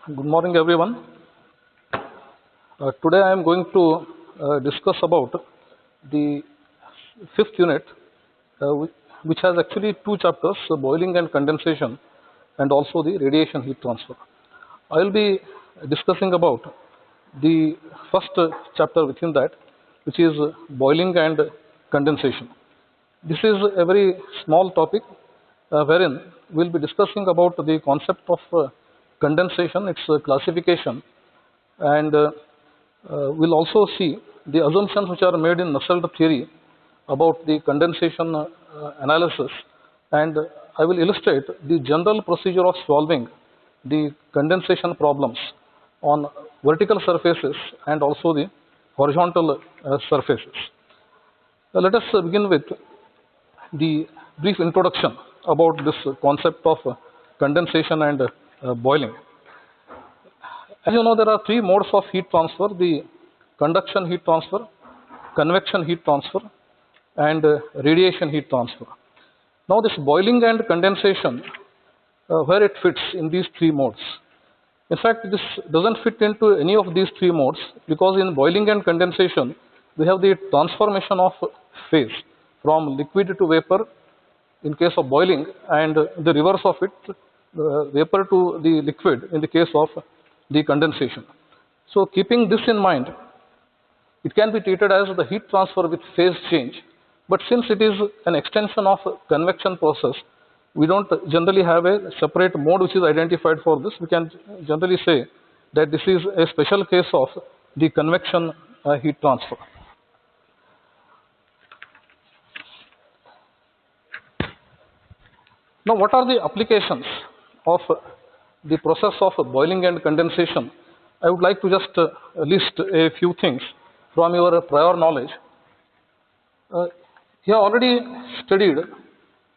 Good morning, everyone. Today I am going to discuss about the fifth unit, which has actually two chapters, boiling and condensation, and also the radiation heat transfer. I will be discussing about the first chapter within that, which is boiling and condensation. This is a very small topic wherein we will be discussing about the concept of condensation, its classification, and we'll also see the assumptions which are made in Nusselt theory about the condensation analysis, and I will illustrate the general procedure of solving the condensation problems on vertical surfaces and also the horizontal surfaces. Let us begin with the brief introduction about this concept of condensation and boiling. As you know, there are three modes of heat transfer: the conduction heat transfer, convection heat transfer, and radiation heat transfer. Now, this boiling and condensation, where it fits in these three modes? In fact, this doesn't fit into any of these three modes, because in boiling and condensation, we have the transformation of phase from liquid to vapor in case of boiling, and the reverse of it, vapor to the liquid in the case of the condensation. So, keeping this in mind, it can be treated as the heat transfer with phase change, but since it is an extension of convection process, we don't generally have a separate mode which is identified for this. We can generally say that this is a special case of the convection heat transfer. Now, what are the applications of the process of boiling and condensation? I would like to just list a few things from your prior knowledge. You have already studied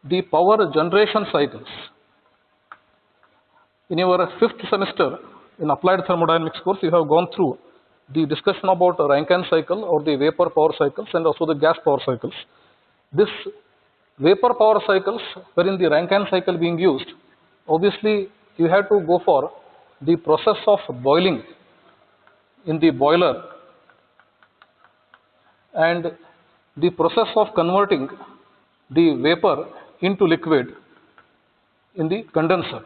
the power generation cycles. In your fifth semester in applied thermodynamics course, you have gone through the discussion about Rankine cycle or the vapor power cycles and also the gas power cycles. This vapor power cycles, wherein the Rankine cycle being used, obviously you have to go for the process of boiling in the boiler and the process of converting the vapor into liquid in the condenser.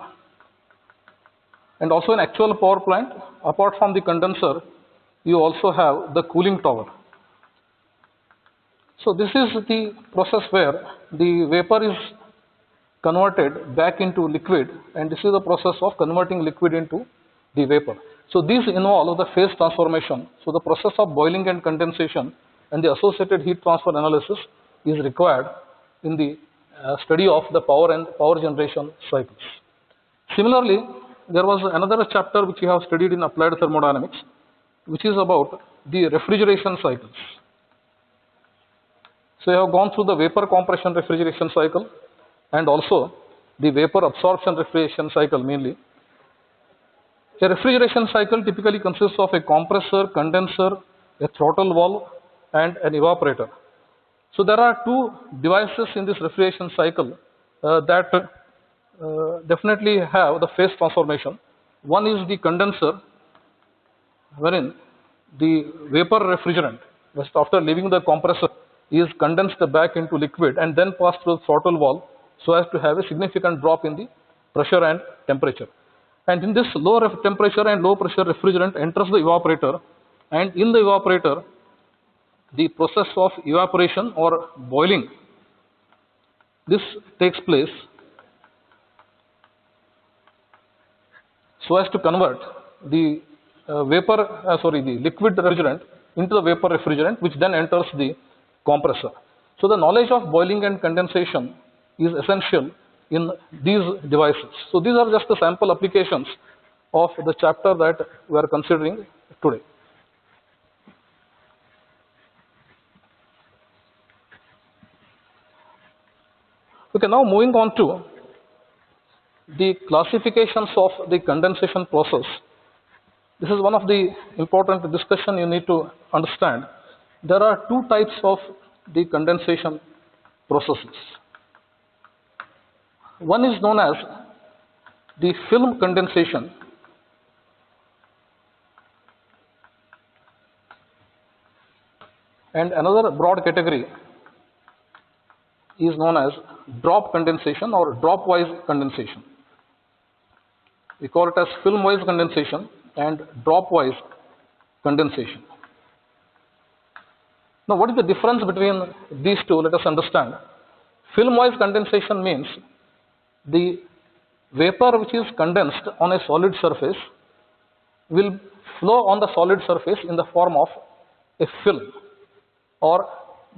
And also in actual power plant, apart from the condenser, you also have the cooling tower. So this is the process where the vapor is converted back into liquid, and this is the process of converting liquid into the vapor. So these involve the phase transformation. So the process of boiling and condensation and the associated heat transfer analysis is required in the study of the power and power generation cycles. Similarly, there was another chapter which we have studied in applied thermodynamics, which is about the refrigeration cycles. So you have gone through the vapor compression refrigeration cycle and also the vapor absorption refrigeration cycle mainly. A refrigeration cycle typically consists of a compressor, condenser, a throttle valve, and an evaporator. So there are two devices in this refrigeration cycle that definitely have the phase transformation. One is the condenser, wherein the vapor refrigerant, just after leaving the compressor, is condensed back into liquid and then passed through the throttle valve so as to have a significant drop in the pressure and temperature. And in this low temperature and low pressure refrigerant enters the evaporator, and in the evaporator, the process of evaporation or boiling, this takes place so as to convert the the liquid refrigerant into the vapor refrigerant, which then enters the compressor. So the knowledge of boiling and condensation is essential in these devices. So these are just the sample applications of the chapter that we are considering today. Okay, now moving on to the classifications of the condensation process. This is one of the important discussion you need to understand. There are two types of the condensation processes. One is known as the film condensation, And another broad category is known as drop condensation or drop-wise condensation. We call it as film-wise condensation and drop-wise condensation. Now, what is the difference between these two? Let us understand. Film-wise condensation means the vapor which is condensed on a solid surface will flow on the solid surface in the form of a film, or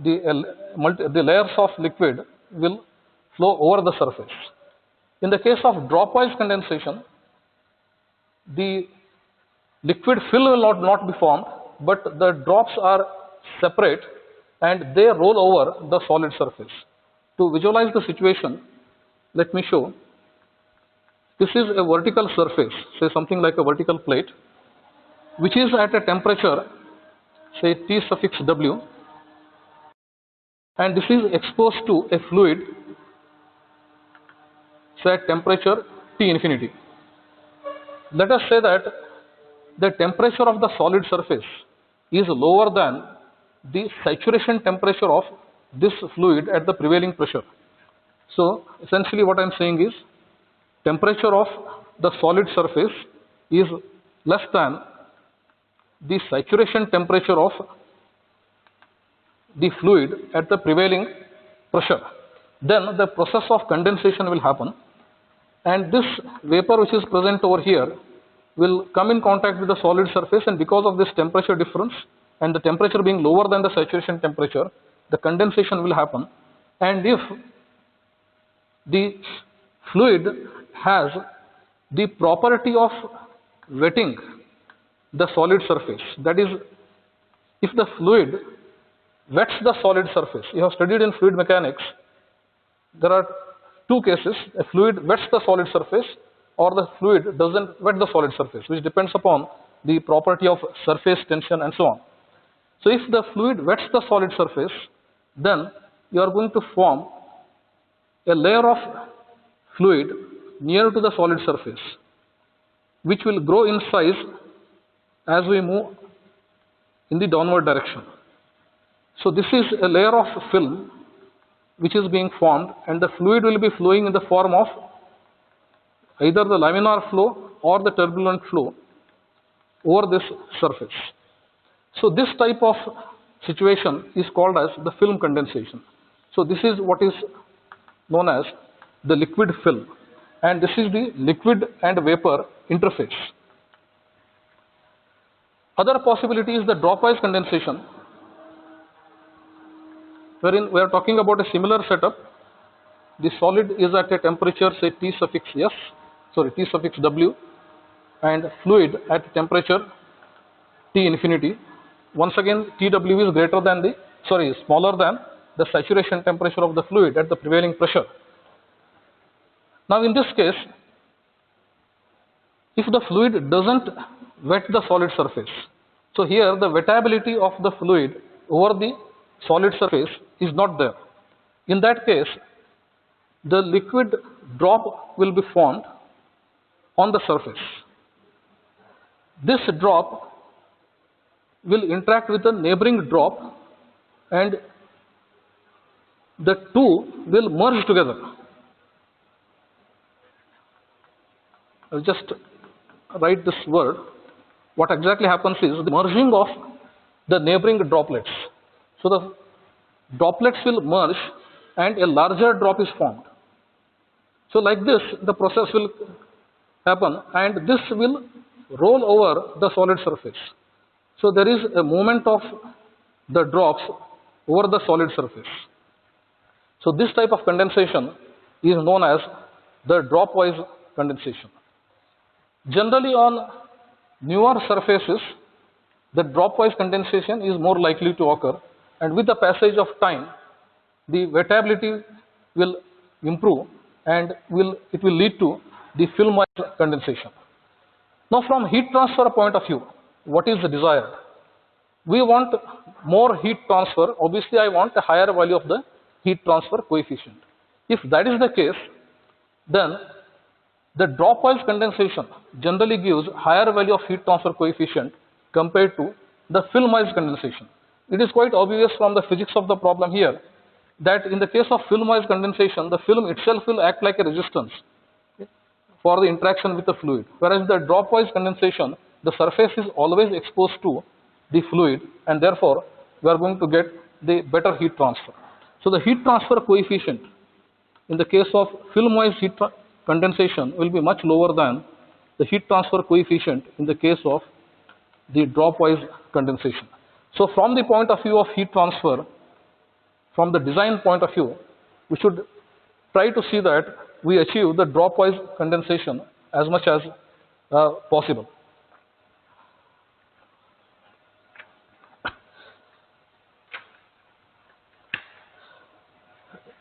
the layers of liquid will flow over the surface. In the case of drop-wise condensation, the liquid film will not be formed, but the drops are separate and they roll over the solid surface. To visualize the situation, let me show. This is a vertical surface, say something like a vertical plate, which is at a temperature, say T suffix W, and this is exposed to a fluid, say at temperature T infinity. Let us say that the temperature of the solid surface is lower than the saturation temperature of this fluid at the prevailing pressure. So essentially what I am saying is, temperature of the solid surface is less than the saturation temperature of the fluid at the prevailing pressure. Then the process of condensation will happen, and this vapor which is present over here will come in contact with the solid surface, and because of this temperature difference and the temperature being lower than the saturation temperature, the condensation will happen. And if the fluid has the property of wetting the solid surface, that is, if the fluid wets the solid surface, you have studied in fluid mechanics, there are two cases: a fluid wets the solid surface or the fluid doesn't wet the solid surface, which depends upon the property of surface tension and so on. So if the fluid wets the solid surface, then you are going to form a layer of fluid near to the solid surface, which will grow in size as we move in the downward direction. So this is a layer of film which is being formed, and the fluid will be flowing in the form of either the laminar flow or the turbulent flow over this surface. So this type of situation is called as the film condensation. So this is what is known as the liquid film, and this is the liquid and vapor interface. Other possibility is the drop-wise condensation, wherein we are talking about a similar setup. The solid is at a temperature, say T suffix W, and fluid at temperature T infinity. Once again, TW is smaller than the saturation temperature of the fluid at the prevailing pressure. Now in this case, if the fluid doesn't wet the solid surface, so here the wettability of the fluid over the solid surface is not there. In that case, the liquid drop will be formed on the surface. This drop will interact with the neighboring drop, and the two will merge together. I'll just write this word. What exactly happens is the merging of the neighboring droplets. So the droplets will merge and a larger drop is formed. So like this, the process will happen, and this will roll over the solid surface. So there is a movement of the drops over the solid surface. So this type of condensation is known as the drop-wise condensation. Generally on newer surfaces, the drop-wise condensation is more likely to occur, and with the passage of time, the wettability will improve and it will lead to the film-wise condensation. Now from heat transfer point of view, what is desired? We want more heat transfer. Obviously, I want a higher value of the heat transfer coefficient. If that is the case, then the drop-wise condensation generally gives higher value of heat transfer coefficient compared to the film-wise condensation. it is quite obvious from the physics of the problem here that in the case of film-wise condensation, the film itself will act like a resistance for the interaction with the fluid. Whereas the drop-wise condensation, the surface is always exposed to the fluid, and therefore we are going to get the better heat transfer. So the heat transfer coefficient in the case of film-wise condensation will be much lower than the heat transfer coefficient in the case of the drop-wise condensation. So from the point of view of heat transfer, from the design point of view, we should try to see that we achieve the drop-wise condensation as much as possible.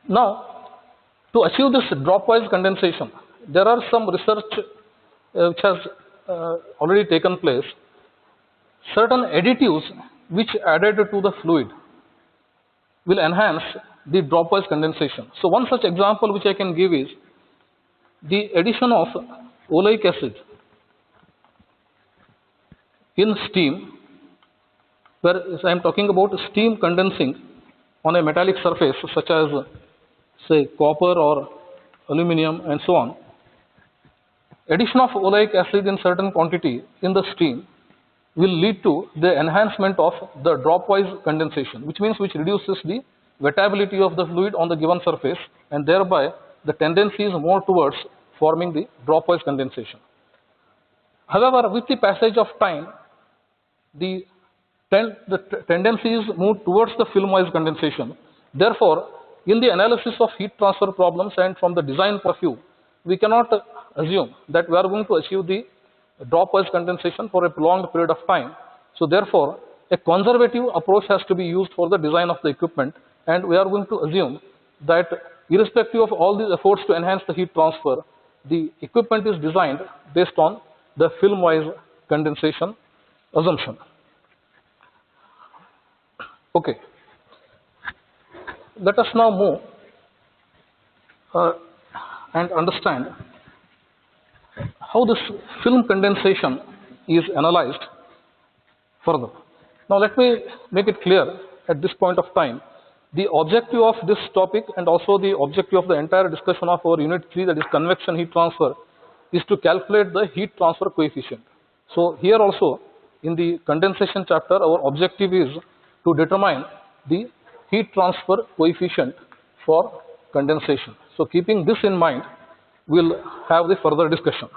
Now, to achieve this drop-wise condensation, there are some research which has already taken place. Certain additives which added to the fluid will enhance the drop-wise condensation. So one such example which I can give is the addition of oleic acid in steam, where I am talking about steam condensing on a metallic surface such as say copper or aluminum and so on. Addition of oleic acid in certain quantity in the steam will lead to the enhancement of the drop-wise condensation, which means which reduces the wettability of the fluid on the given surface, and thereby the tendency is more towards forming the drop-wise condensation. However, with the passage of time, the tendency is moved towards the film-wise condensation. Therefore, in the analysis of heat transfer problems and from the design point of view, we cannot assume that we are going to achieve the drop-wise condensation for a prolonged period of time. So therefore, a conservative approach has to be used for the design of the equipment, and we are going to assume that irrespective of all these efforts to enhance the heat transfer, the equipment is designed based on the film-wise condensation assumption. Okay. Let us now move and understand how this film condensation is analyzed further. Now let me make it clear at this point of time, the objective of this topic and also the objective of the entire discussion of our unit 3, that is convection heat transfer, is to calculate the heat transfer coefficient. So here also in the condensation chapter, our objective is to determine the heat transfer coefficient for condensation. So keeping this in mind, we'll have the further discussion.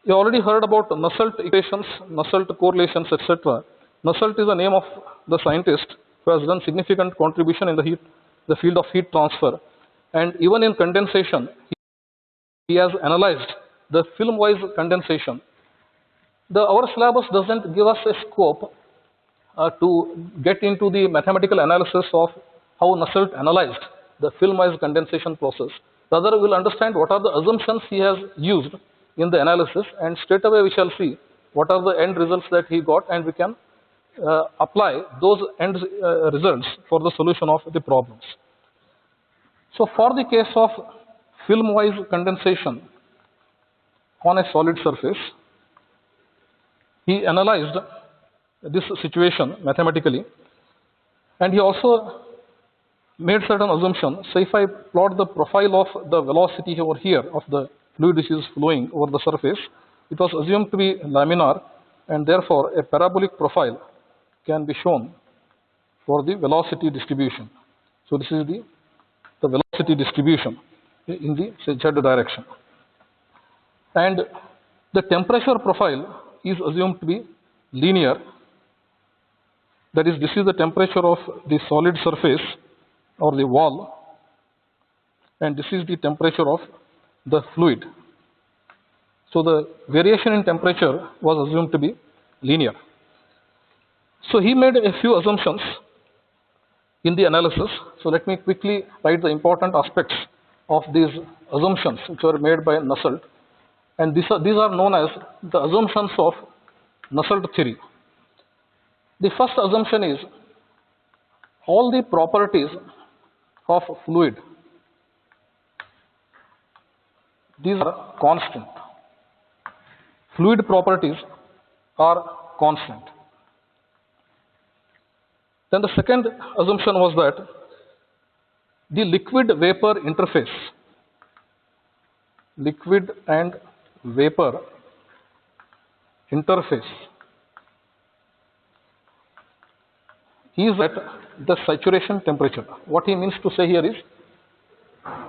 You already heard about Nusselt equations, Nusselt correlations, etc. Nusselt is the name of the scientist who has done significant contribution in the field of heat transfer, and even in condensation, he has analyzed the film-wise condensation. Our syllabus doesn't give us a scope to get into the mathematical analysis of how Nusselt analyzed the film-wise condensation process. Rather, we will understand what are the assumptions he has used in the analysis, and straight away we shall see what are the end results that he got, and we can apply those end results for the solution of the problems. So for the case of film-wise condensation on a solid surface, he analyzed this situation mathematically, and he also made certain assumptions. So if I plot the profile of the velocity over here of the fluid which is flowing over the surface, it was assumed to be laminar, and therefore a parabolic profile can be shown for the velocity distribution. So this is the velocity distribution in the z direction, and the temperature profile is assumed to be linear. That is, this is the temperature of the solid surface or the wall, and this is the temperature of the fluid. So the variation in temperature was assumed to be linear. So he made a few assumptions in the analysis. So let me quickly write the important aspects of these assumptions which were made by Nusselt, and these are known as the assumptions of Nusselt theory. The first assumption is all the properties of fluid, these are constant. Fluid properties are constant. Then the second assumption was that the liquid vapor interface, liquid and vapor interface is at the saturation temperature. What he means to say here is,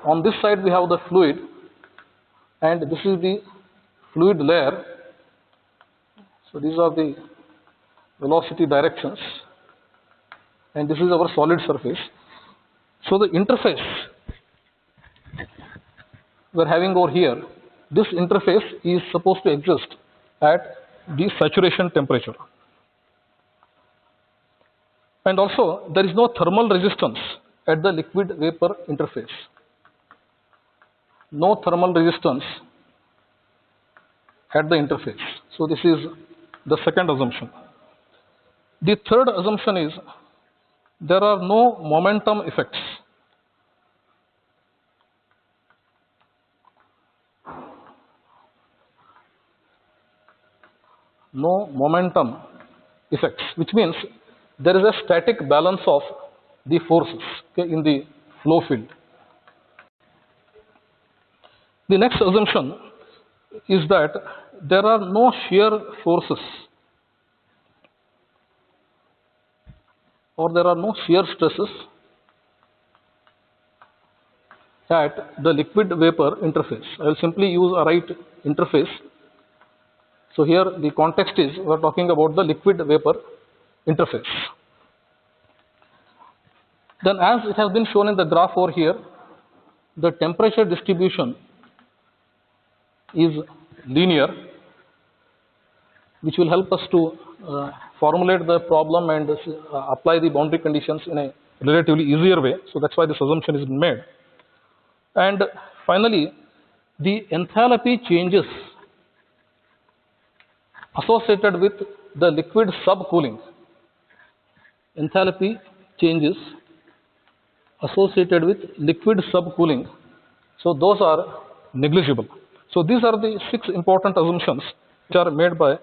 on this side we have the fluid, and this is the fluid layer. So these are the velocity directions, and this is our solid surface. So the interface we are having over here, this interface is supposed to exist at the saturation temperature. And also there is no thermal resistance at the liquid vapor interface. No thermal resistance at the interface. So this is the second assumption. The third assumption is there are no momentum effects. No momentum effects, which means there is a static balance of the forces, okay, in the flow field. The next assumption is that there are no shear forces, or there are no shear stresses at the liquid vapor interface. I will simply use a right interface. So here the context is we are talking about the liquid vapor interface. Then, as it has been shown in the graph over here, the temperature distribution is linear, which will help us to formulate the problem and apply the boundary conditions in a relatively easier way. So that's why this assumption is made. And finally, the enthalpy changes associated with the liquid subcooling. Enthalpy changes associated with liquid subcooling, so those are negligible. So these are the 6 important assumptions which are made by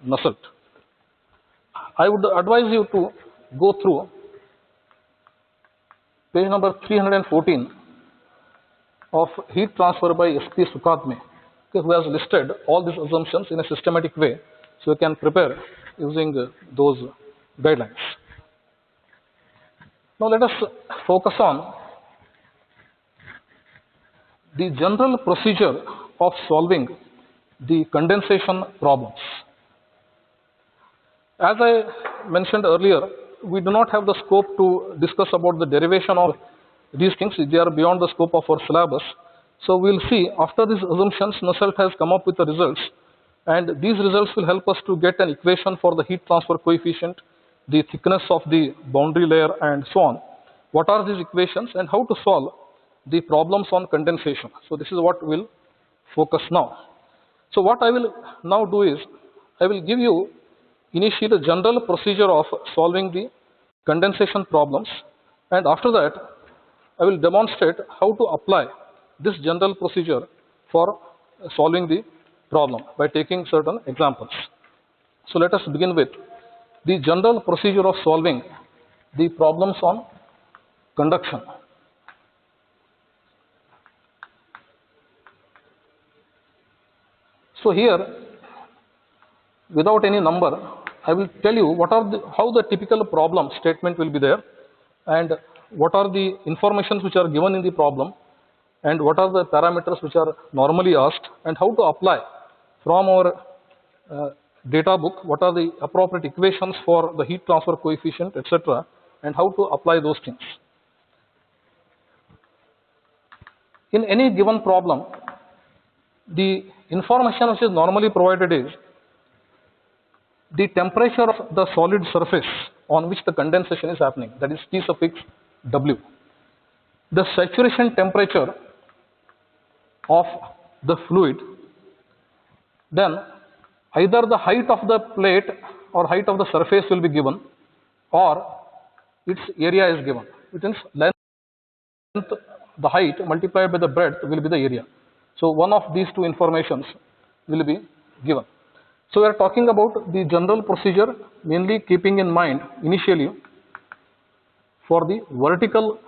Nusselt. I would advise you to go through page number 314 of Heat Transfer by S.P. Sukhatme, who has listed all these assumptions in a systematic way, so you can prepare using those guidelines. Now let us focus on the general procedure of solving the condensation problems. As I mentioned earlier, we do not have the scope to discuss about the derivation of these things. They are beyond the scope of our syllabus. So we will see after these assumptions, Nusselt has come up with the results, and these results will help us to get an equation for the heat transfer coefficient, the thickness of the boundary layer, and so on. What are these equations and how to solve the problems on condensation? So this is what we will focus now. So what I will now do is, I will give you initially the general procedure of solving the condensation problems, and after that I will demonstrate how to apply this general procedure for solving the problem by taking certain examples. So let us begin with the general procedure of solving the problems on conduction. So here, without any number, I will tell you how the typical problem statement will be there, and what are the informations which are given in the problem, and what are the parameters which are normally asked, and how to apply from our data book what are the appropriate equations for the heat transfer coefficient, etc., and how to apply those things. In any given problem, the information which is normally provided is the temperature of the solid surface on which the condensation is happening, that is T suffix W. The saturation temperature of the fluid, then either the height of the plate or height of the surface will be given, or its area is given. It means length, the height multiplied by the breadth will be the area. So one of these two informations will be given. So we are talking about the general procedure, mainly keeping in mind initially for the vertical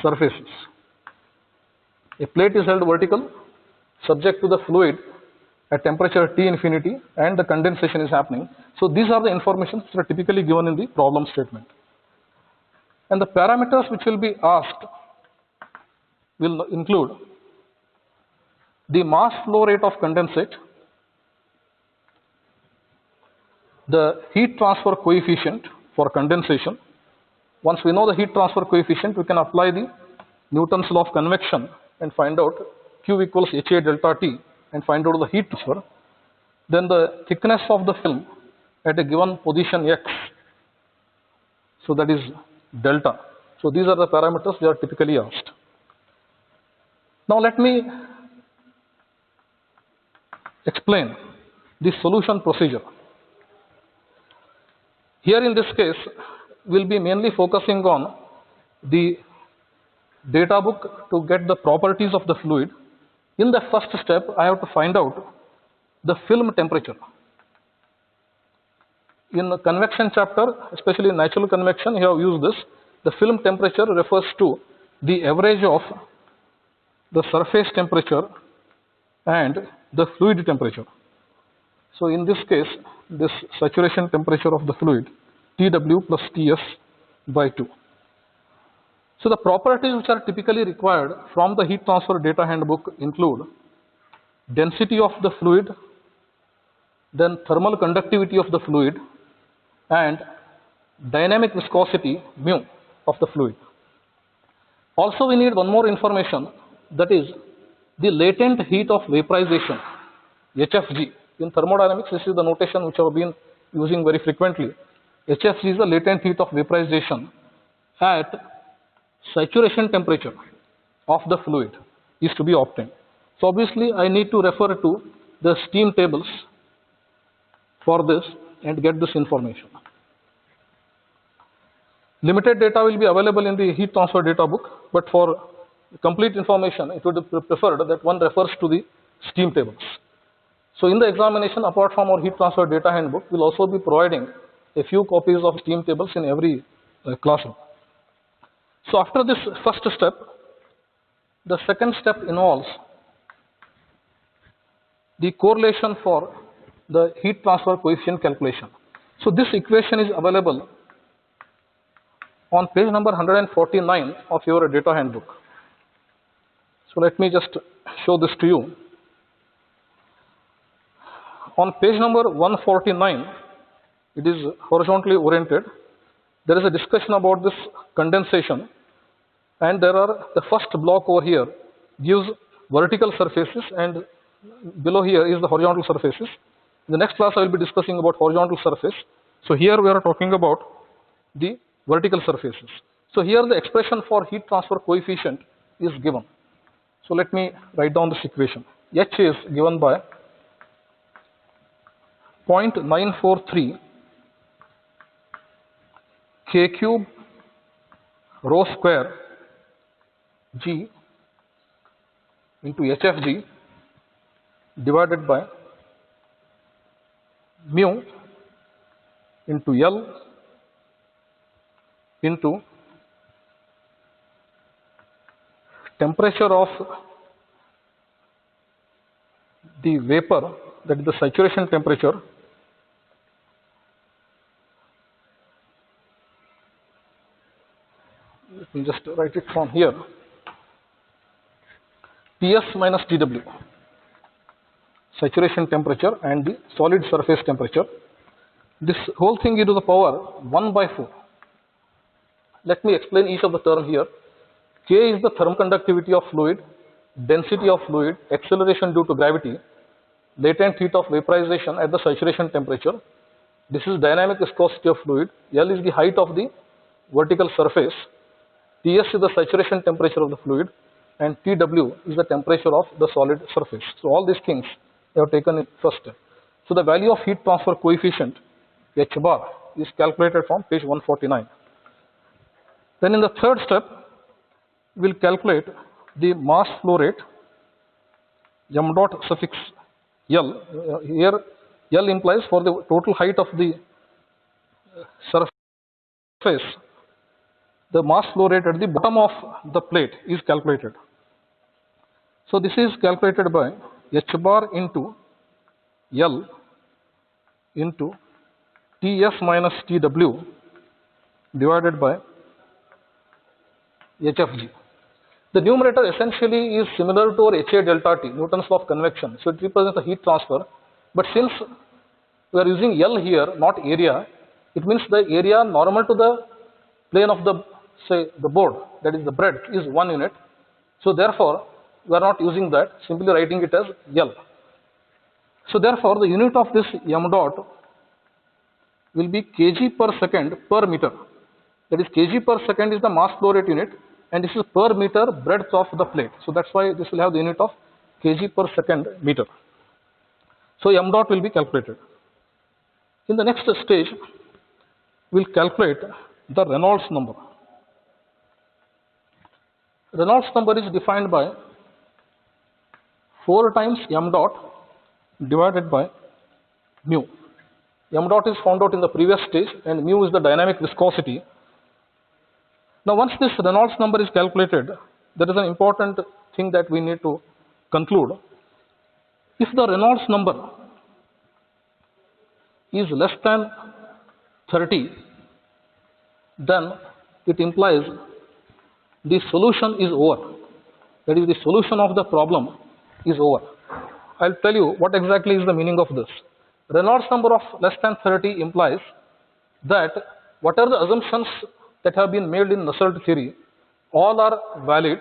surfaces. A plate is held vertical, subject to the fluid at temperature T infinity, and the condensation is happening. So these are the informations which are typically given in the problem statement. And the parameters which will be asked will include the mass flow rate of condensate, the heat transfer coefficient for condensation. Once we know the heat transfer coefficient, we can apply the Newton's law of convection and find out Q equals HA delta T and find out the heat transfer. Then the thickness of the film at a given position X, so that is delta. So these are the parameters that are typically asked. Now let me explain the solution procedure. Here in this case, we'll be mainly focusing on the data book to get the properties of the fluid. In the first step, I have to find out the film temperature. In the convection chapter, especially in natural convection, you have used this. The film temperature refers to the average of the surface temperature and the fluid temperature. So in this case, this saturation temperature of the fluid, TW plus TS by 2. So the properties which are typically required from the heat transfer data handbook include density of the fluid, then thermal conductivity of the fluid, and dynamic viscosity mu of the fluid. Also we need one more information, that is the latent heat of vaporization, HFG. In thermodynamics, this is the notation which I have been using very frequently. HFG is the latent heat of vaporization at saturation temperature of the fluid is to be obtained. So obviously I need to refer to the steam tables for this and get this information. Limited data will be available in the heat transfer data book, but for complete information it would be preferred that one refers to the steam tables. So in the examination, apart from our heat transfer data handbook, we will also be providing a few copies of steam tables in every classroom. So after this first step, the second step involves the correlation for the heat transfer coefficient calculation. So this equation is available on page number 149 of your data handbook. So let me just show this to you. On page number 149, it is horizontally oriented. There is a discussion about this condensation, and there are the first block over here gives vertical surfaces, and below here is the horizontal surfaces. In the next class I will be discussing about horizontal surface. So here we are talking about the vertical surfaces. So here the expression for heat transfer coefficient is given. So let me write down this equation. H is given by 0.943 K cube rho square G into HFG divided by mu into L into temperature of the vapor, that is the saturation temperature, let me just write it from here, Ts minus Tw, saturation temperature and the solid surface temperature. This whole thing e to the power 1 by 4. Let me explain each of the term here. K is the thermal conductivity of fluid, density of fluid, acceleration due to gravity, latent heat of vaporization at the saturation temperature. This is dynamic viscosity of fluid. L is the height of the vertical surface. Ts is the saturation temperature of the fluid, and Tw is the temperature of the solid surface. So all these things I have taken in first step. So the value of heat transfer coefficient H bar is calculated from page 149. Then in the third step, we will calculate the mass flow rate, m dot suffix L. Here L implies for the total height of the surface, the mass flow rate at the bottom of the plate is calculated. So this is calculated by H bar into L into Ts minus Tw divided by HFG. The numerator essentially is similar to our HA delta T, Newton's law of convection. So it represents the heat transfer. But since we are using L here, not area, it means the area normal to the plane of the, say, the board, that is the breadth, is 1 unit. So therefore, we are not using that, simply writing it as L. So therefore, the unit of this m dot will be kg per second per meter. That is, kg per second is the mass flow rate unit, and this is per meter breadth of the plate. So that's why this will have the unit of kg per second meter. So m dot will be calculated. In the next stage, we'll calculate the Reynolds number. Reynolds number is defined by 4 times m dot divided by mu. M dot is found out in the previous stage, and mu is the dynamic viscosity. Now once this Reynolds number is calculated, there is an important thing that we need to conclude. If the Reynolds number is less than 30, then it implies the solution is over. That is, the solution of the problem is over. I'll tell you what exactly is the meaning of this. Reynolds number of less than 30 implies that what are the assumptions that have been made in Nusselt theory, all are valid,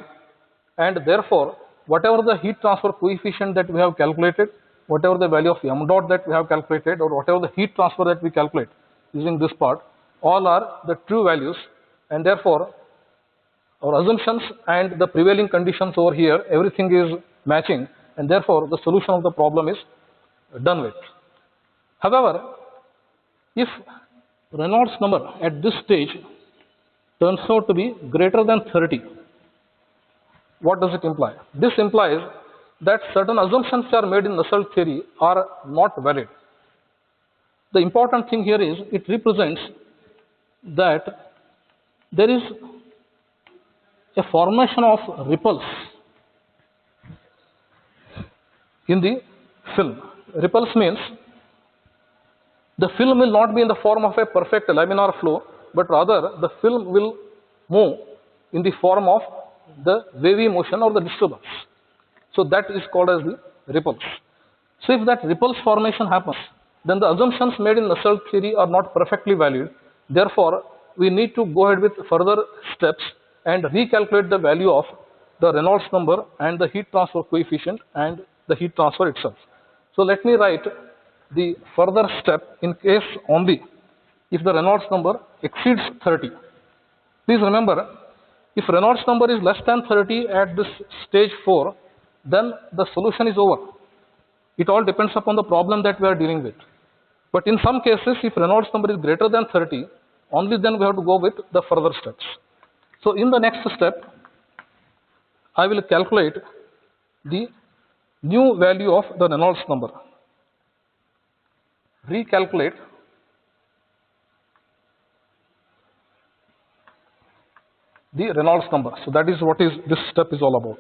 and therefore whatever the heat transfer coefficient that we have calculated, whatever the value of m dot that we have calculated, or whatever the heat transfer that we calculate using this part, all are the true values, and therefore our assumptions and the prevailing conditions over here, everything is matching, and therefore the solution of the problem is done with. However, if Reynolds number at this stage turns out to be greater than 30, what does it imply? This implies that certain assumptions which are made in Nusselt theory are not valid. The important thing here is it represents that there is a formation of ripples in the film. Ripples means the film will not be in the form of a perfect laminar flow, but rather the film will move in the form of the wavy motion or the disturbance. So that is called as the ripples. So if that ripples formation happens, then the assumptions made in Nusselt theory are not perfectly valid. Therefore, we need to go ahead with further steps and recalculate the value of the Reynolds number and the heat transfer coefficient and the heat transfer itself. So let me write the further step in case only if the Reynolds number exceeds 30. Please remember, if Reynolds number is less than 30 at this stage 4, then the solution is over. It all depends upon the problem that we are dealing with. But in some cases, if Reynolds number is greater than 30, only then we have to go with the further steps. So in the next step, I will calculate the new value of the Reynolds number. Recalculate the Reynolds number. So that is what is this step is all about.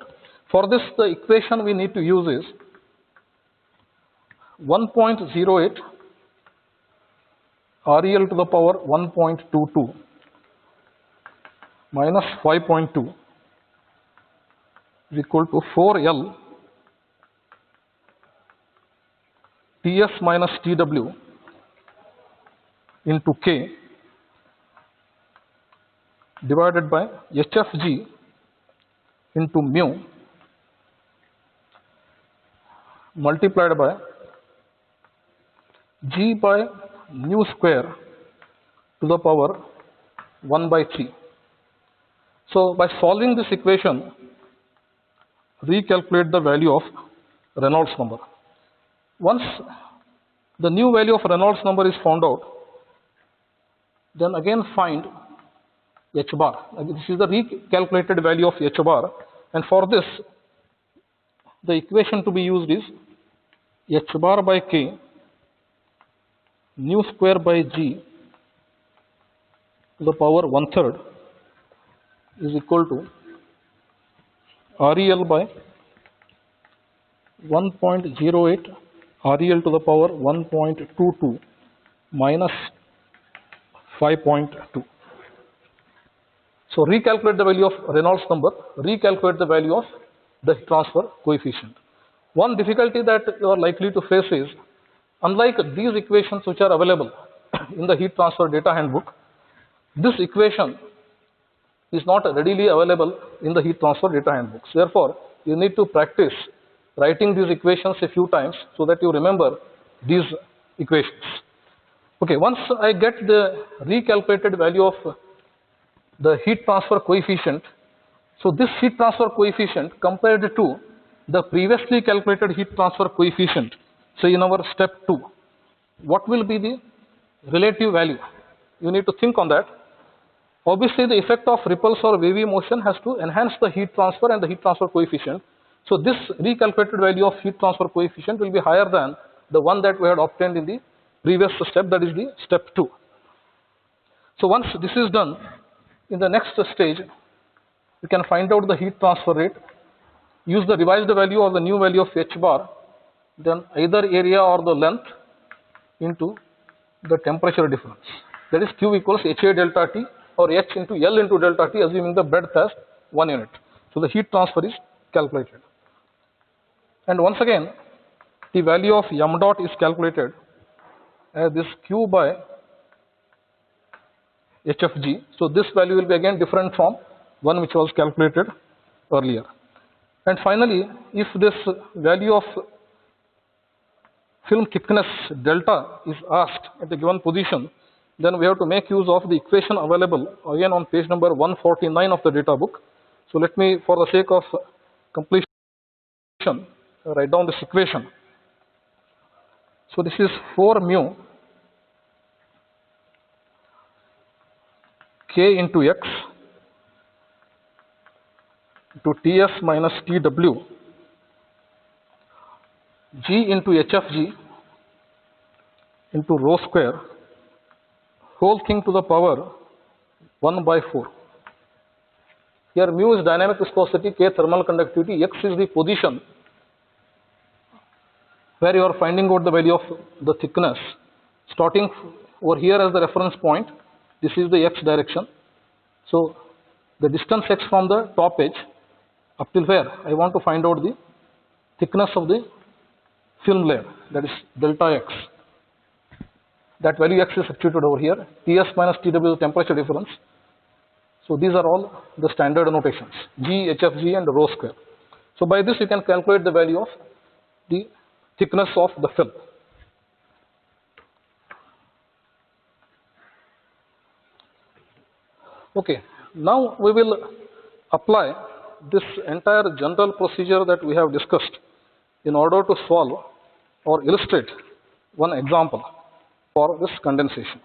For this, the equation we need to use is 1.08 REL to the power 1.22 minus 5.2 is equal to 4L Ts minus Tw into K divided by HFG into mu multiplied by G by nu square to the power 1 by 3. So by solving this equation, recalculate the value of Reynolds number. Once the new value of Reynolds number is found out, then again find H bar. This is the recalculated value of H bar, and for this the equation to be used is H bar by K nu square by G to the power 1/3 is equal to REL by 1.08 REL to the power 1.22 minus 5.2. So recalculate the value of Reynolds number, recalculate the value of the heat transfer coefficient. One difficulty that you are likely to face is, unlike these equations which are available in the heat transfer data handbook, this equation is not readily available in the heat transfer data handbooks. Therefore, you need to practice writing these equations a few times so that you remember these equations. Okay, once I get the recalculated value of the heat transfer coefficient, so this heat transfer coefficient compared to the previously calculated heat transfer coefficient, say in our step 2, what will be the relative value? You need to think on that. Obviously, the effect of ripples or wavy motion has to enhance the heat transfer and the heat transfer coefficient. So this recalculated value of heat transfer coefficient will be higher than the one that we had obtained in the previous step, that is the step 2. So once this is done, in the next stage, we can find out the heat transfer rate, use the revised value or the new value of H bar, then either area or the length into the temperature difference. That is Q equals HA delta T or H into L into delta T, assuming the breadth as 1 unit. So the heat transfer is calculated. And once again, the value of m dot is calculated as this Q by HFG. So this value will be again different from one which was calculated earlier. And finally, if this value of film thickness delta is asked at the given position, then we have to make use of the equation available again on page number 149 of the data book. So let me, for the sake of completion, write down this equation. So this is 4 mu K into X to Ts minus Tw G into HFG into rho square, whole thing to the power 1 by 4. Here mu is dynamic viscosity, K thermal conductivity, X is the position where you are finding out the value of the thickness. Starting over here as the reference point, this is the X direction. So the distance X from the top edge up till where I want to find out the thickness of the film layer, that is delta X. That value X is substituted over here. Ts minus Tw is the temperature difference. So these are all the standard notations, G, HFG and rho square. So by this you can calculate the value of the thickness of the film. Okay, now we will apply this entire general procedure that we have discussed in order to solve or illustrate one example for this condensation.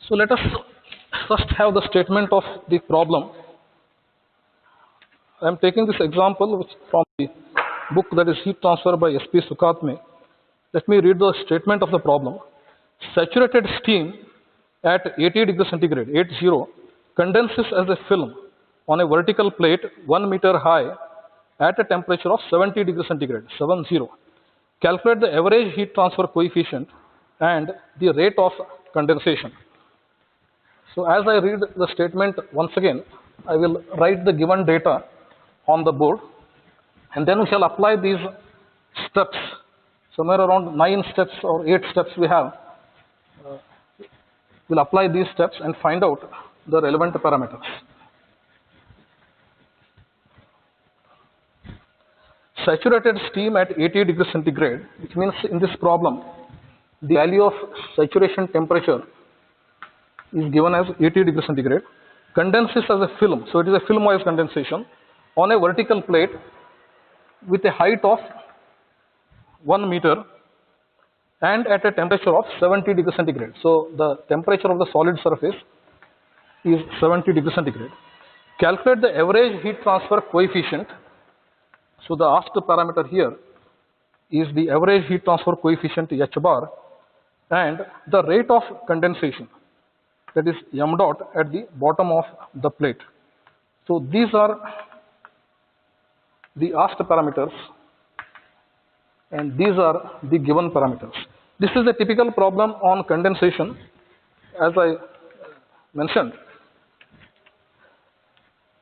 So let us first have the statement of the problem. I am taking this example which from the book, that is Heat Transfer by S.P. Sukhatme. Let me read the statement of the problem. Saturated steam at 80 degrees centigrade, 80, condenses as a film on a vertical plate 1 meter high at a temperature of 70 degrees centigrade, 70. Calculate the average heat transfer coefficient and the rate of condensation. So as I read the statement once again, I will write the given data on the board, and then we shall apply these steps. Somewhere around 9 steps or 8 steps we have. We'll apply these steps and find out the relevant parameters. Saturated steam at 80 degrees centigrade, which means in this problem, the value of saturation temperature is given as 80 degrees centigrade, condenses as a film, so it is a film-wise condensation, on a vertical plate with a height of 1 meter and at a temperature of 70 degrees centigrade. So the temperature of the solid surface is 70 degrees centigrade. Calculate the average heat transfer coefficient. So the asked parameter here is the average heat transfer coefficient H bar and the rate of condensation. that is m dot at the bottom of the plate. So these are the asked parameters and these are the given parameters. This is a typical problem on condensation. As I mentioned,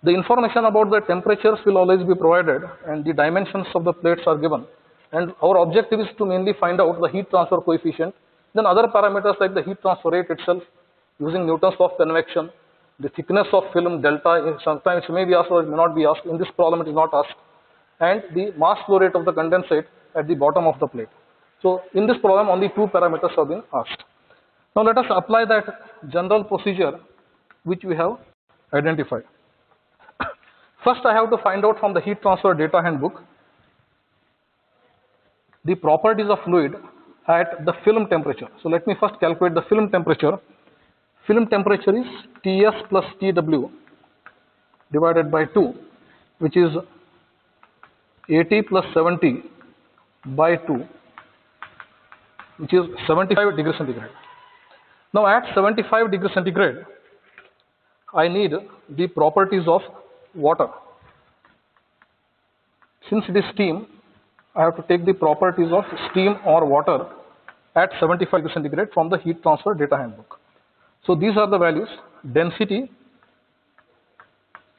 the information about the temperatures will always be provided and the dimensions of the plates are given, and our objective is to mainly find out the heat transfer coefficient, then other parameters like the heat transfer rate itself using Newton's law of convection, the thickness of film delta, sometimes it may be asked or it may not be asked. In this problem it is not asked, and the mass flow rate of the condensate at the bottom of the plate. So in this problem only two parameters have been asked. Now let us apply that general procedure which we have identified. First I have to find out from the heat transfer data handbook the properties of fluid at the film temperature. So let me first calculate the film temperature. Film temperature is Ts plus Tw divided by 2, which is 80 plus 70 by 2, which is 75 degrees centigrade. Now at 75 degrees centigrade, I need the properties of water. Since it is steam, I have to take the properties of steam or water at 75 degrees centigrade from the heat transfer data handbook. So these are the values: density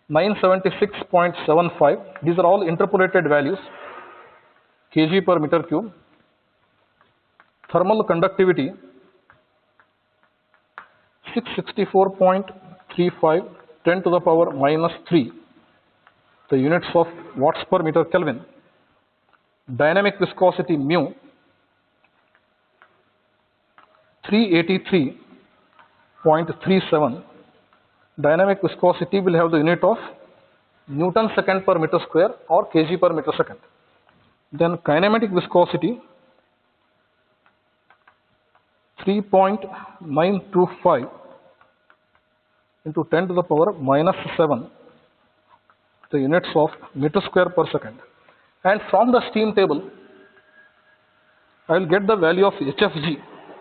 976.75, these are all interpolated values, kg per meter cube. Thermal conductivity 664.35, 10 to the power minus 3, the units of watts per meter Kelvin. Dynamic viscosity mu 383.37. Dynamic viscosity will have the unit of Newton second per meter square or kg per meter second. Then kinematic viscosity 3.925 into 10 to the power minus 7, the units of meter square per second. And from the steam table, I will get the value of HFG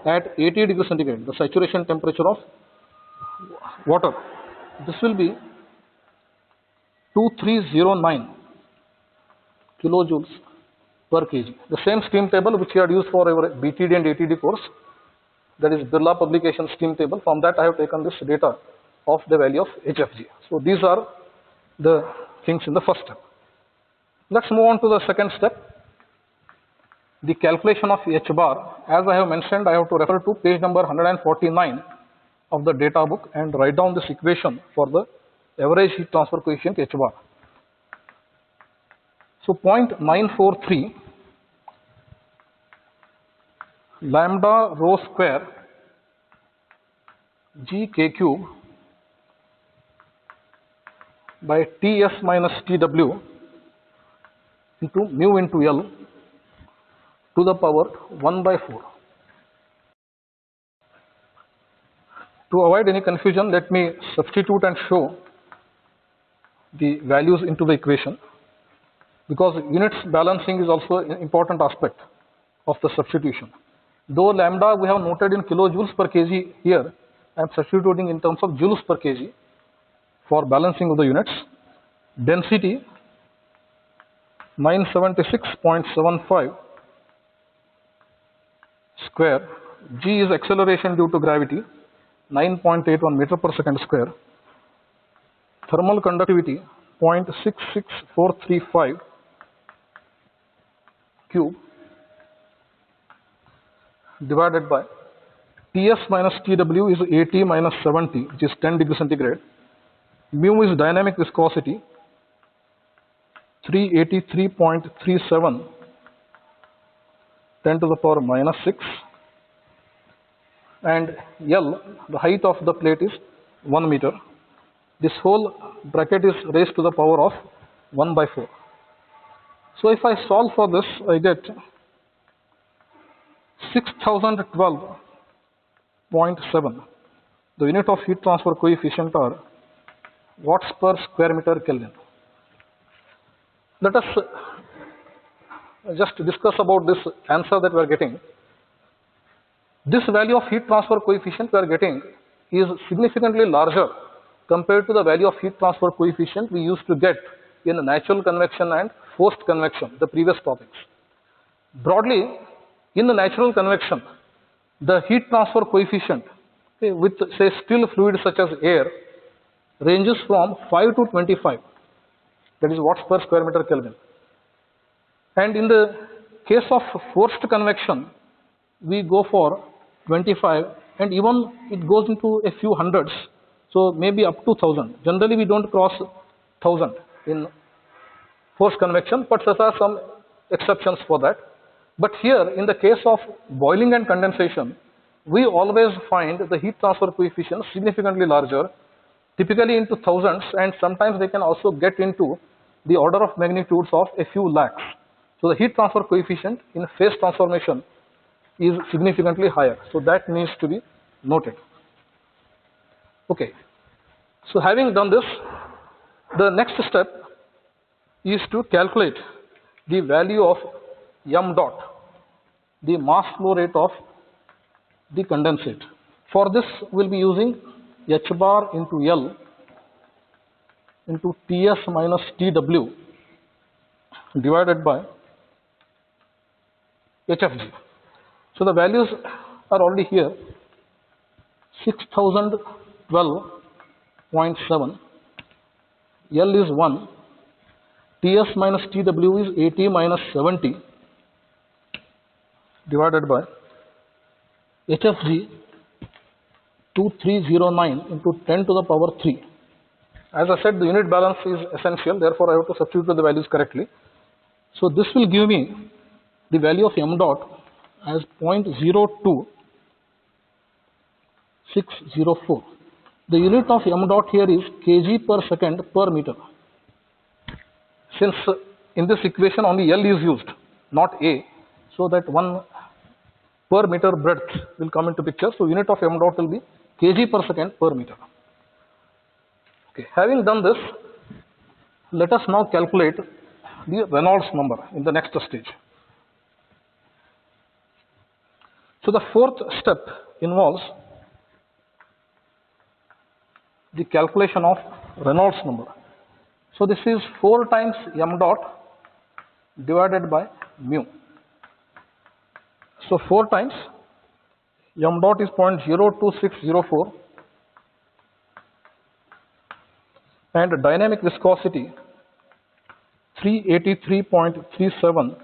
at 80 degrees centigrade, the saturation temperature of water. This will be 2309 kilojoules per kg. The same steam table which we had used for our BTD and ATD course, that is Birla publication steam table. From that I have taken this data of the value of HFG. So these are the things in the first step. Let's move on to the second step, the calculation of H bar. As I have mentioned, I have to refer to page number 149 of the data book and write down this equation for the average heat transfer coefficient H bar. So 0.943 lambda rho square G K cube by Ts minus Tw into mu into L to the power 1 by 4. To avoid any confusion, let me substitute and show the values into the equation, because units balancing is also an important aspect of the substitution. Though lambda we have noted in kilojoules per kg, here I am substituting in terms of joules per kg for balancing of the units. Density 976.75 square. G is acceleration due to gravity, 9.81 meter per second square. Thermal conductivity 0.66435 cube divided by Ts minus Tw is 80 minus 70, which is 10 degrees centigrade. Mu is dynamic viscosity 383.37, 10 to the power minus 6, and L, the height of the plate, is 1 meter. This whole bracket is raised to the power of 1 by 4. So if I solve for this, I get 6012.7. The unit of heat transfer coefficient are watts per square meter Kelvin. Let us just discuss about this answer that we are getting. This value of heat transfer coefficient we are getting is significantly larger compared to the value of heat transfer coefficient we used to get in natural convection and forced convection, the previous topics. Broadly, in the natural convection, the heat transfer coefficient, okay, with say still fluid such as air, ranges from 5 to 25, that is watts per square meter Kelvin. And in the case of forced convection, we go for 25, and even it goes into a few hundreds, so maybe up to 1000. Generally we don't cross 1000 in forced convection, but there are some exceptions for that. But here in the case of boiling and condensation, we always find the heat transfer coefficient significantly larger, typically into thousands, and sometimes they can also get into the order of magnitudes of a few lakhs. So the heat transfer coefficient in phase transformation is significantly higher. So that needs to be noted. Okay. So having done this, the next step is to calculate the value of m dot, the mass flow rate of the condensate. For this, we'll be using h bar into L into Ts minus Tw divided by HFG. So the values are already here: 6012.7, L is 1, Ts minus Tw is 80 minus 70 divided by HFG 2309 into 10 to the power 3. As I said, the unit balance is essential, therefore I have to substitute the values correctly. So this will give me the value of m dot as 0.02604. The unit of m dot here is kg per second per meter. Since in this equation only L is used, not A, so that 1 per meter breadth will come into picture. So unit of m dot will be kg per second per meter. Okay. Having done this, let us now calculate the Reynolds number in the next stage. So the fourth step involves the calculation of Reynolds number. So this is 4 times m dot divided by mu. So 4 times m dot is 0.02604 and dynamic viscosity 383.37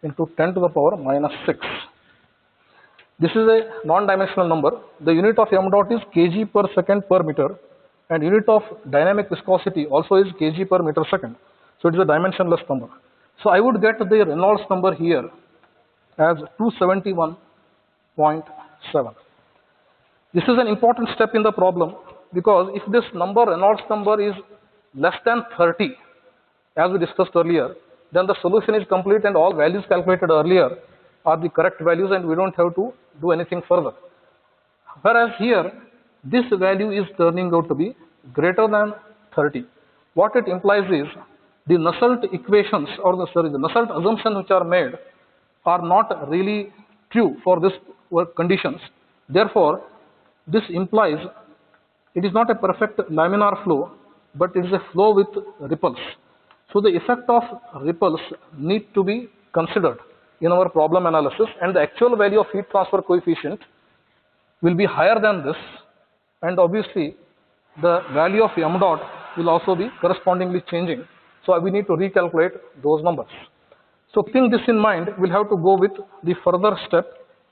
into 10 to the power minus 6. This is a non-dimensional number. The unit of m dot is kg per second per meter, and unit of dynamic viscosity also is kg per meter second. So it is a dimensionless number. So I would get the Reynolds number here as 271.7. This is an important step in the problem, because if this number, Reynolds number, is less than 30, as we discussed earlier, then the solution is complete and all values calculated earlier are the correct values and we don't have to do anything further. Whereas here, this value is turning out to be greater than 30. What it implies is the Nusselt equations, or the Nusselt assumptions which are made are not really true for this conditions. Therefore, this implies it is not a perfect laminar flow, but it is a flow with ripples. So the effect of ripples need to be considered in our problem analysis, and the actual value of heat transfer coefficient will be higher than this, and obviously the value of m dot will also be correspondingly changing. So we need to recalculate those numbers. So keeping this in mind, we'll have to go with the further step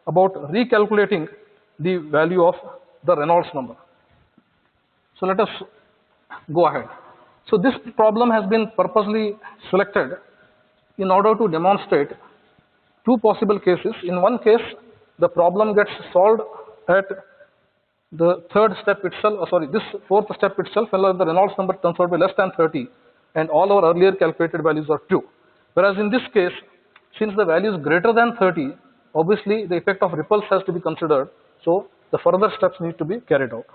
about recalculating the value of the Reynolds number. So let us go ahead. So this problem has been purposely selected in order to demonstrate two possible cases. In one case, the problem gets solved at the third step itself, this fourth step itself, where the Reynolds number turns out to be less than 30 and all our earlier calculated values are true. Whereas in this case, since the value is greater than 30, obviously the effect of ripples has to be considered, so the further steps need to be carried out.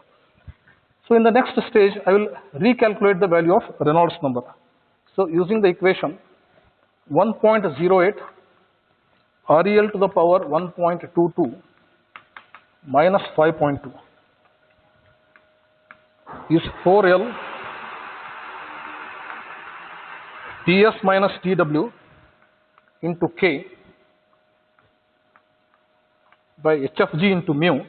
So in the next stage, I will recalculate the value of Reynolds number. So using the equation 1.08 REL to the power 1.22 minus 5.2. is 4L Ts minus Tw into K by hfg into mu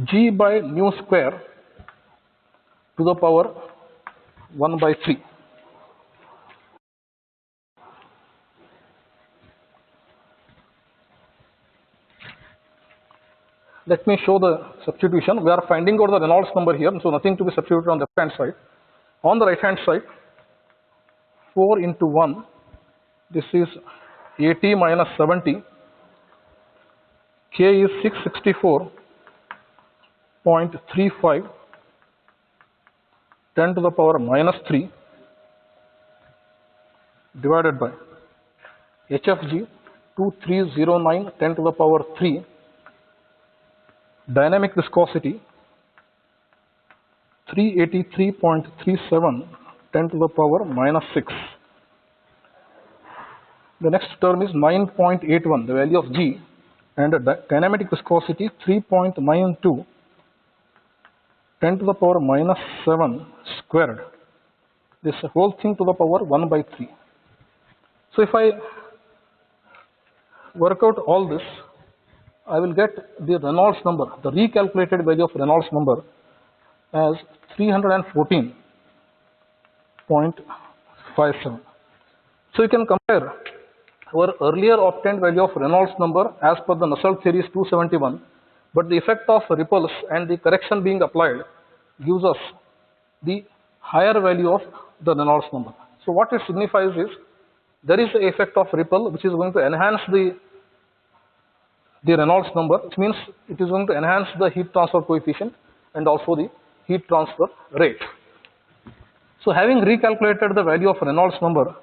g by nu square to the power 1 by 3. Let me show the substitution. We are finding out the Reynolds number here, so nothing to be substituted on the left hand side. On the right hand side, 4 into 1, this is 80 minus 70, K is 664.35, 10 to the power minus 3, divided by HFG 2309, 10 to the power 3, dynamic viscosity 383.37, 10 to the power minus 6. The next term is 9.81, the value of G, and dynamic viscosity 3.92, 10 to the power minus 7 squared. This whole thing to the power 1 by 3. So if I work out all this, I will get the Reynolds number, the recalculated value of Reynolds number as 314.57. So you can compare our earlier obtained value of Reynolds number as per the Nusselt theory is 271, but the effect of ripples and the correction being applied gives us the higher value of the Reynolds number. So what it signifies is there is the effect of ripple which is going to enhance the Reynolds number, which means it is going to enhance the heat transfer coefficient and also the heat transfer rate. So having recalculated the value of Reynolds number,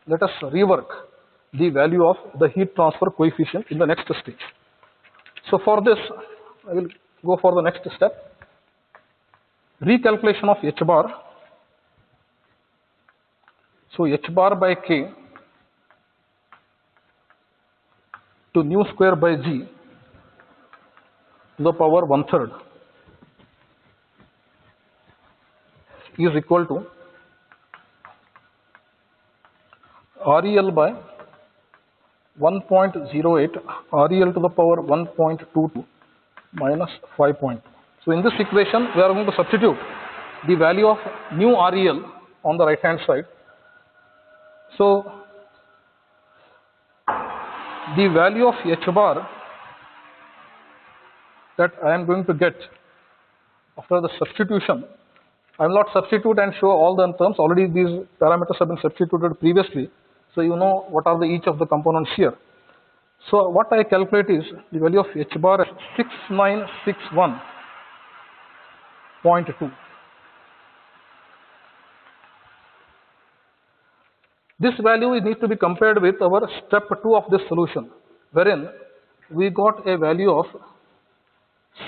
let us rework the value of the heat transfer coefficient in the next stage. So for this, I will go for the next step. Recalculation of H bar. So H bar by K to nu square by G to the power 1/3 is equal to REL by 1.08 REL to the power 1.22 minus 5.2. So in this equation, we are going to substitute the value of new REL on the right hand side. So the value of H bar that I am going to get after the substitution, I will not substitute and show all the terms. Already these parameters have been substituted previously, so you know what are each of the components here. So what I calculate is the value of H bar as 6961.2. This value needs to be compared with our step 2 of this solution, wherein we got a value of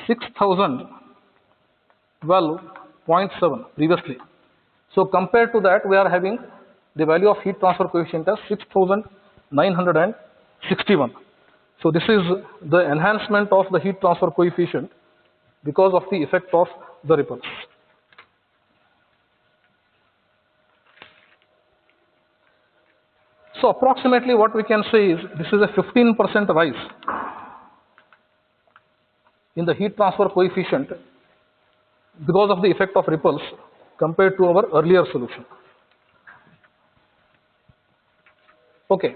6012.7 previously. So compared to that, we are having the value of heat transfer coefficient as 6961. So this is the enhancement of the heat transfer coefficient because of the effect of the ripples. So approximately what we can say is this is a 15% rise in the heat transfer coefficient because of the effect of ripples compared to our earlier solution. Okay.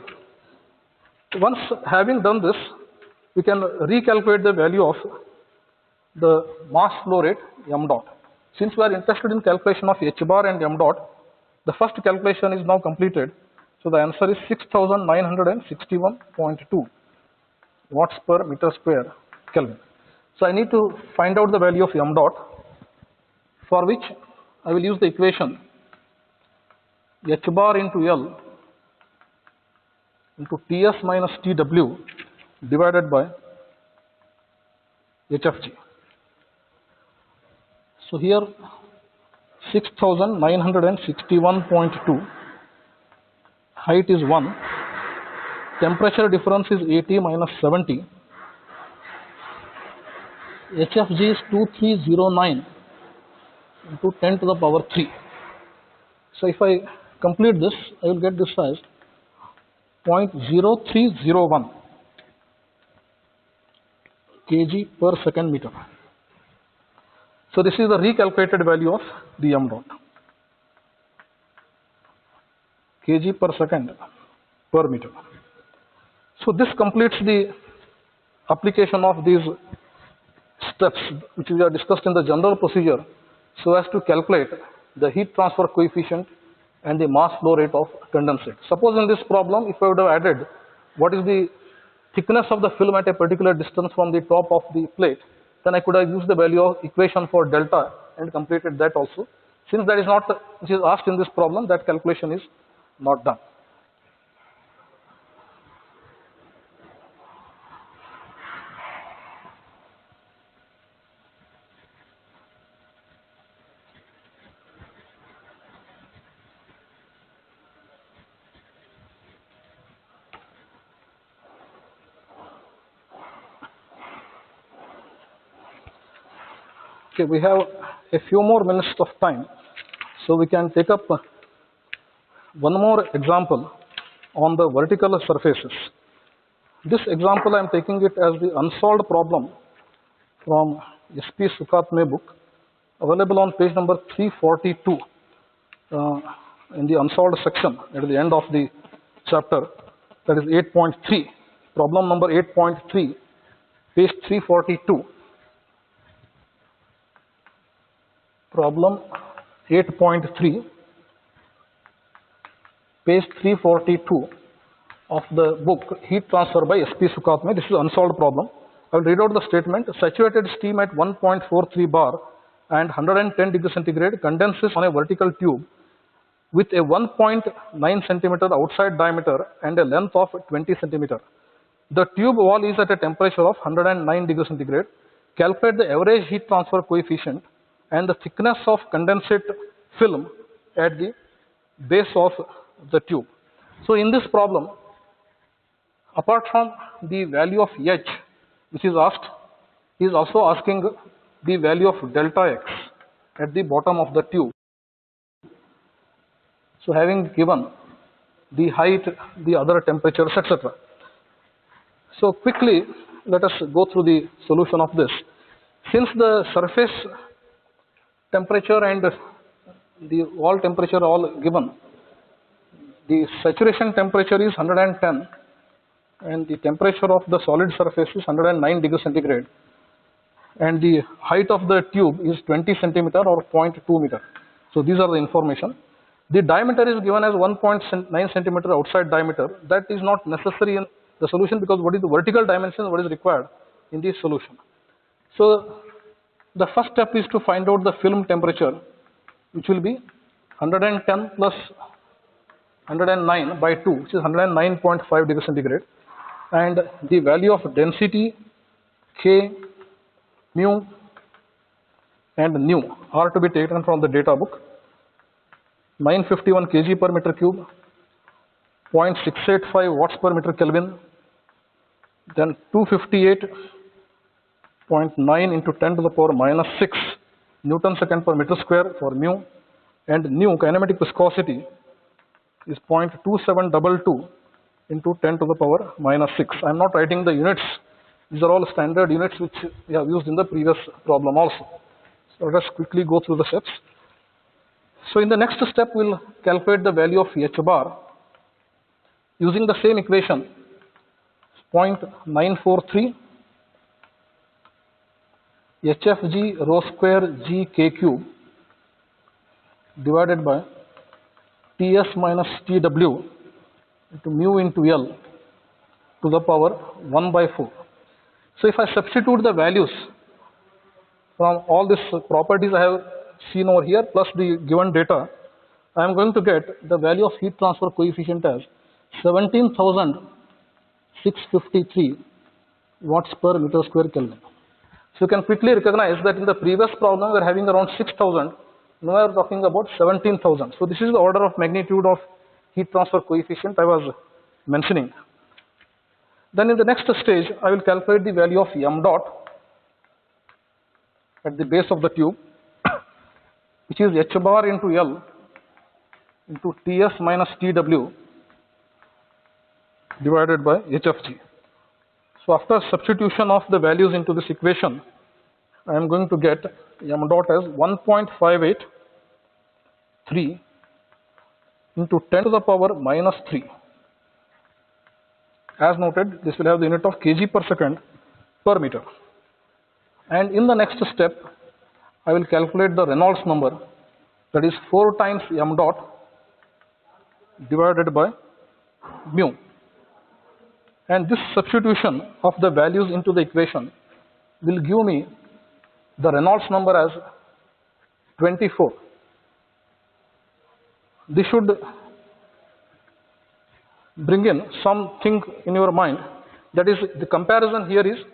Once having done this, we can recalculate the value of the mass flow rate m dot. Since we are interested in calculation of H bar and m dot, the first calculation is now completed. So the answer is 6961.2 watts per meter square Kelvin. So I need to find out the value of m dot, for which I will use the equation H bar into L into Ts minus Tw divided by HFG. So here 6961.2, height is 1, temperature difference is 80 minus 70, HFG is 2309 into 10 to the power 3. So if I complete this, I will get this as 0.0301 kg per second meter. So this is the recalculated value of the m dot, kg per second per meter. So this completes the application of these steps which we have discussed in the general procedure so as to calculate the heat transfer coefficient and the mass flow rate of condensate. Suppose in this problem, if I would have added what is the thickness of the film at a particular distance from the top of the plate, then I could have used the value of equation for delta and completed that also. Since that is not which is asked in this problem, that calculation is not done. Okay, we have a few more minutes of time, so we can take up one more example on the vertical surfaces. This example I am taking it as the unsolved problem from S.P. Sukhatme book, available on page number 342 in the unsolved section at the end of the chapter, that is 8.3, problem number 8.3, page 342. Problem 8.3, page 342 of the book Heat Transfer by S.P. Sukhatme. This is an unsolved problem. I will read out the statement. Saturated steam at 1.43 bar and 110 degree centigrade condenses on a vertical tube with a 1.9 centimeter outside diameter and a length of 20 centimeter. The tube wall is at a temperature of 109 degree centigrade. Calculate the average heat transfer coefficient and the thickness of condensate film at the base of the tube. So in this problem, apart from the value of H which is asked, he is also asking the value of delta X at the bottom of the tube. So having given the height, the other temperatures, etc. So quickly let us go through the solution of this. Since the surface temperature and the wall temperature are all given, the saturation temperature is 110 and the temperature of the solid surface is 109 degree centigrade, and the height of the tube is 20 centimeter or 0.2 meter. So these are the information. The diameter is given as 1.9 centimeter outside diameter. That is not necessary in the solution because what is the vertical dimension, what is required in the solution. So the first step is to find out the film temperature, which will be 110 plus 109 by 2, which is 109.5 degree centigrade, and the value of density K, mu and nu are to be taken from the data book. 951 kg per meter cube, 0.685 watts per meter Kelvin, then 258.9 into 10 to the power minus 6 Newton second per meter square for mu, and nu kinematic viscosity is 0.2722 into 10 to the power minus 6. I am not writing the units. These are all standard units which we have used in the previous problem also. So let us quickly go through the steps. So in the next step, we will calculate the value of H bar using the same equation, 0.943 HFG rho square G K cube divided by Ts minus Tw into mu into L to the power 1 by 4. So if I substitute the values from all these properties I have seen over here plus the given data, I am going to get the value of heat transfer coefficient as 17,653 watts per meter square Kelvin. So you can quickly recognize that in the previous problem we are having around 6,000, now we are talking about 17,000. So this is the order of magnitude of heat transfer coefficient I was mentioning. Then in the next stage I will calculate the value of m dot. at the base of the tube, which is h bar into L into Ts minus Tw divided by hfg. So after substitution of the values into this equation, I am going to get m dot as 1.583 into 10 to the power minus 3. As noted, this will have the unit of kg per second per meter. And in the next step, I will calculate the Reynolds number, that is 4 times m dot divided by mu. And this substitution of the values into the equation will give me the Reynolds number as 24. This should bring in something in your mind, that is, the comparison here is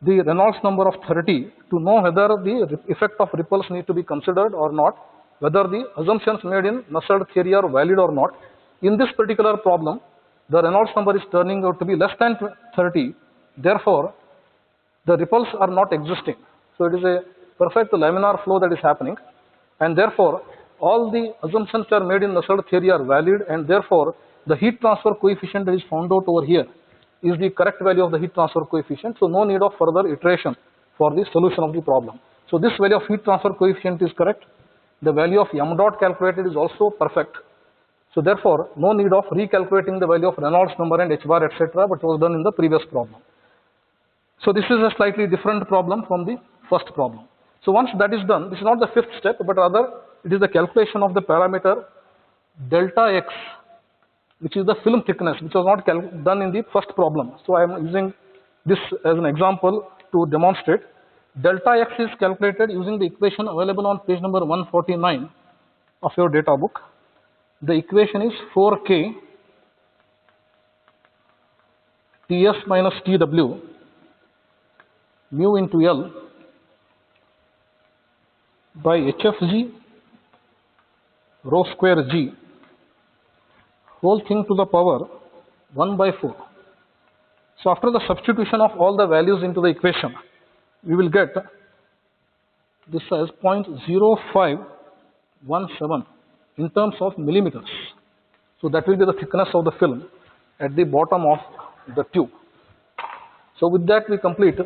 the Reynolds number of 30 to know whether the effect of ripples need to be considered or not, whether the assumptions made in Nusselt theory are valid or not. In this particular problem, the Reynolds number is turning out to be less than 30, therefore the ripples are not existing. So it is a perfect laminar flow that is happening, and therefore all the assumptions that are made in Nusselt theory are valid, and therefore the heat transfer coefficient that is found out over here is the correct value of the heat transfer coefficient. So no need of further iteration for the solution of the problem. So this value of heat transfer coefficient is correct. The value of m dot calculated is also perfect. So therefore no need of recalculating the value of Reynolds number and h bar etc., but was done in the previous problem. So this is a slightly different problem from the first problem. So once that is done, this is not the fifth step, but rather it is the calculation of the parameter delta x, which is the film thickness, which was not done in the first problem. So I am using this as an example to demonstrate. Delta x is calculated using the equation available on page number 149 of your data book. The equation is 4k Ts minus Tw mu into L by hfg rho square g whole thing to the power 1 by 4. So after the substitution of all the values into the equation, we will get this as 0.0517 in terms of millimeters. So that will be the thickness of the film at the bottom of the tube. So with that we complete